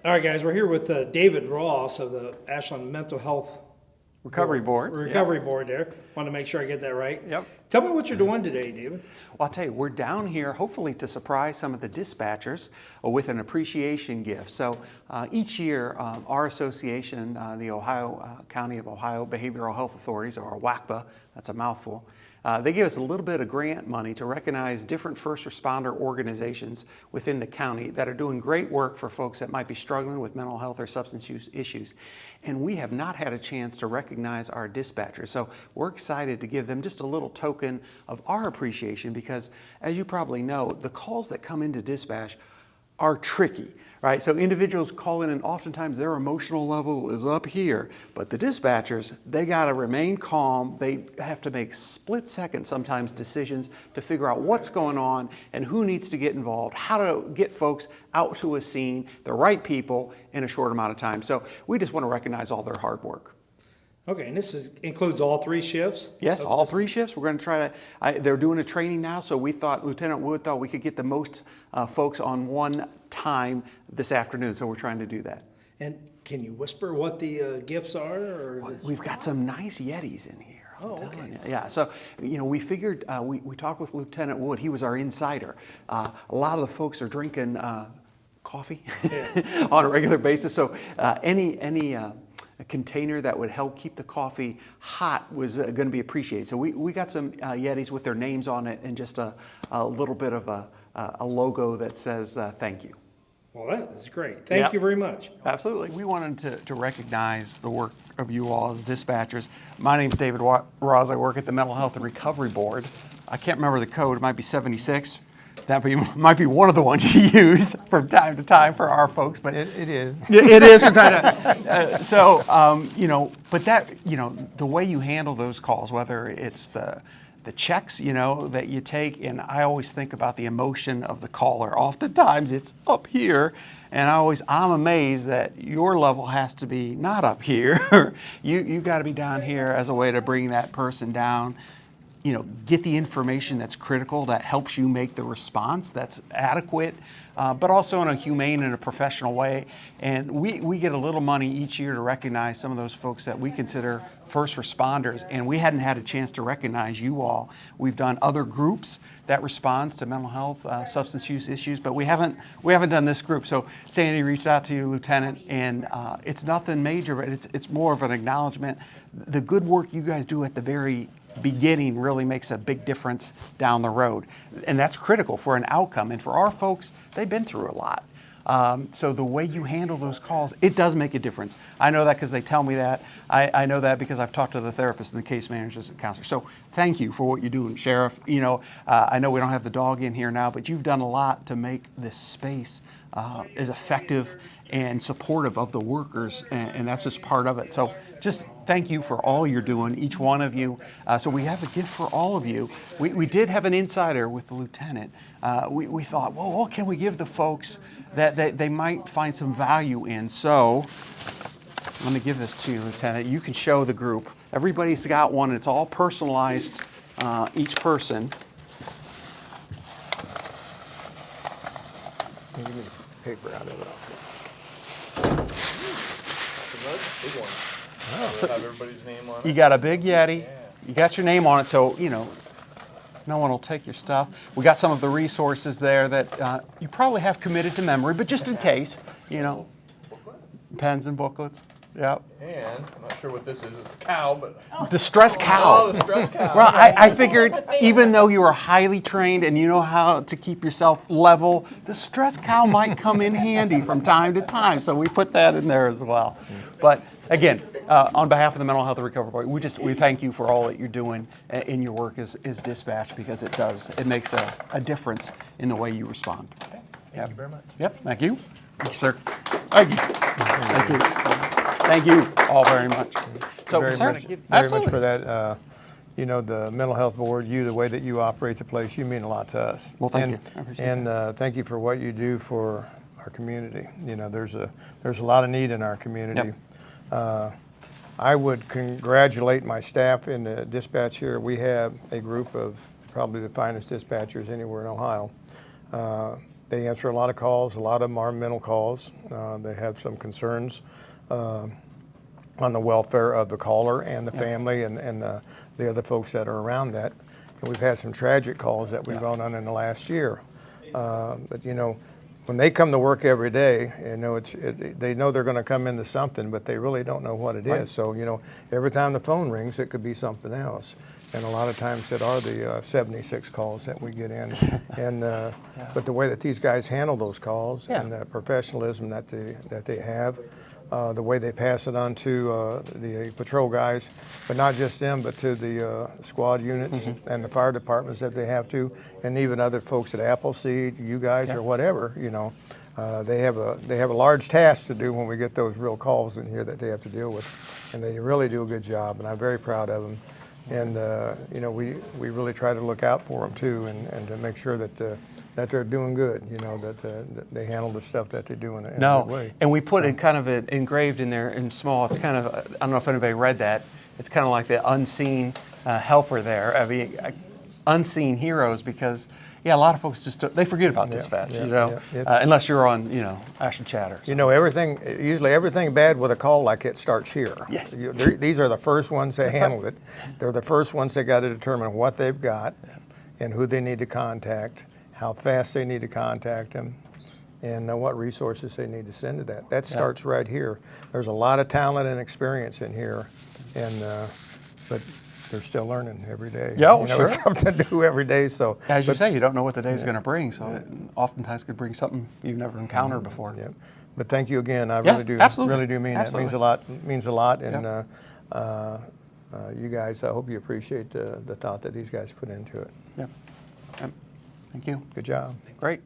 All right, guys, we're here with David Ross of the Ashland Mental Health Recovery Board. Recovery Board there. Want to make sure I get that right. Yep. Tell me what you're doing today, David. Well, I'll tell you, we're down here hopefully to surprise some of the dispatchers with an appreciation gift. So each year, our association, the Ohio County of Ohio Behavioral Health Authorities, or WACBA, that's a mouthful, they give us a little bit of grant money to recognize different first responder organizations within the county that are doing great work for folks that might be struggling with mental health or substance use issues. And we have not had a chance to recognize our dispatchers. So we're excited to give them just a little token of our appreciation because, as you probably know, the calls that come into dispatch are tricky, right? So individuals call in and oftentimes their emotional level is up here, but the dispatchers, they gotta remain calm. They have to make split second sometimes decisions to figure out what's going on and who needs to get involved, how to get folks out to a scene, the right people in a short amount of time. So we just wanna recognize all their hard work. Okay, and includes all three shifts? Yes, all three shifts. We're going to try to, they're doing a training now, so we thought, Lieutenant Wood thought we could get the most folks on one time this afternoon, so we're trying to do that. And can you whisper what the gifts are? Or We've got some nice Yetis in here. I'm telling okay. you. Yeah, so, we figured, we talked with Lieutenant Wood, he was our insider. A lot of the folks are drinking coffee on a regular basis, so any a container that would help keep the coffee hot was going to be appreciated. So we got some Yetis with their names on it and just a little bit of a logo that says thank you. Well, that is great. Thank you very much. Absolutely. We wanted to recognize the work of you all as dispatchers. My name is David Ross. I work at the Mental Health and Recovery Board. I can't remember the code. It might be 76. That might be one of the ones you use from time to time for our folks, but it is. It is from time to but that, the way you handle those calls, whether it's the checks, that you take, and I always think about the emotion of the caller. Oftentimes it's up here, and I'm amazed that your level has to be not up here. You got to be down here as a way to bring that person down. Get the information that's critical that helps you make the response that's adequate, but also in a humane and a professional way. And we get a little money each year to recognize some of those folks that we consider first responders, and we hadn't had a chance to recognize you all. We've done other groups that responds to mental health, substance use issues, but we haven't done this group. So Sandy reached out to you, Lieutenant, and it's nothing major, but it's more of an acknowledgement. The good work you guys do at the very beginning really makes a big difference down the road. And that's critical for an outcome. And for our folks, they've been through a lot. So the way you handle those calls, it does make a difference. I know that because they tell me that. I know that because I've talked to the therapists and the case managers and counselors. So thank you for what you do. And Sheriff, I know we don't have the dog in here now, but you've done a lot to make this space as effective and supportive of the workers, and that's just part of it. So just thank you for all you're doing, each one of you. So we have a gift for all of you. We did have an insider with the lieutenant. We thought, well, what can we give the folks that they might find some value in? So let me give this to you, Lieutenant. You can show the group. Everybody's got one. It's all personalized, each person. Give me the paper out of it. Big one. Oh, so have everybody's name on it. you got a big Yeti. You got your name on it, so no one will take your stuff. We got some of the resources there that you probably have committed to memory, but just in case, pens and booklets. Yep. And I'm not sure what this is. It's a cow, but Distress cow. oh, the stress cow. Well, I figured even though you are highly trained and you know how to keep yourself level, the stress cow might come in handy from time to time. So we put that in there as well. But again, on behalf of the Mental Health and Recovery Board, we thank you for all that you're doing in your work as dispatch, because it makes a difference in the way you respond. Thank you very much. Yep, thank you. Thank you, sir. Thank you. Thank you. Thank you all very much. So, Very sir, much, very absolutely. much for that. The Mental Health Board, the way that you operate the place, you mean a lot to us. Well, thank you. I appreciate And thank you for what you do for our community. There's a lot of need in our community. Yep. I would congratulate my staff in the dispatch here. We have a group of probably the finest dispatchers anywhere in Ohio. They answer a lot of calls. A lot of them are mental calls. They have some concerns on the welfare of the caller and the family and the other folks that are around that. And we've had some tragic calls that we've gone on in the last year. But you know, when they come to work every day, you know, they know they're going to come into something, but they really don't know what it is. So, you know, every time the phone rings, it could be something else. And a lot of times it are the 76 calls that we get in. And but the way that these guys handle those calls and the professionalism that they have, the way they pass it on to the patrol guys, but not just them, but to the squad units and the fire departments that they have to, and even other folks at Appleseed, you guys or whatever, you know. They have a large task to do when we get those real calls in here that they have to deal with, and they really do a good job, and I'm very proud of them. And you know, we really try to look out for them too, and to make sure that they're doing good. You know, that they handle the stuff that they do in a good way. And we put it kind of engraved in there in small. It's kind of, I don't know if anybody read that. It's kind of like the unseen helper there. I mean, unseen heroes, because a lot of folks just they forget about dispatch. You know, unless you're on, you know, Ashland Chatter. You know, usually everything bad with a call like it starts here. Yes. These are the first ones that handle it. They're the first ones that got to determine what they've got and who they need to contact, how fast they need to contact them, and what resources they need to send to that. That starts right here. There's a lot of talent and experience in here, and but they're still learning every day. Yeah, you know, sure. It's something to do every day. So As you say, you don't know what the day's going to bring, so it oftentimes could bring something you've never encountered before. Yeah, but thank you again. I Yes, really do, absolutely. really do mean that. It means a lot. Means a lot, and you guys, I hope you appreciate the thought that these guys put into it. Yeah. Thank you. Good job. Great.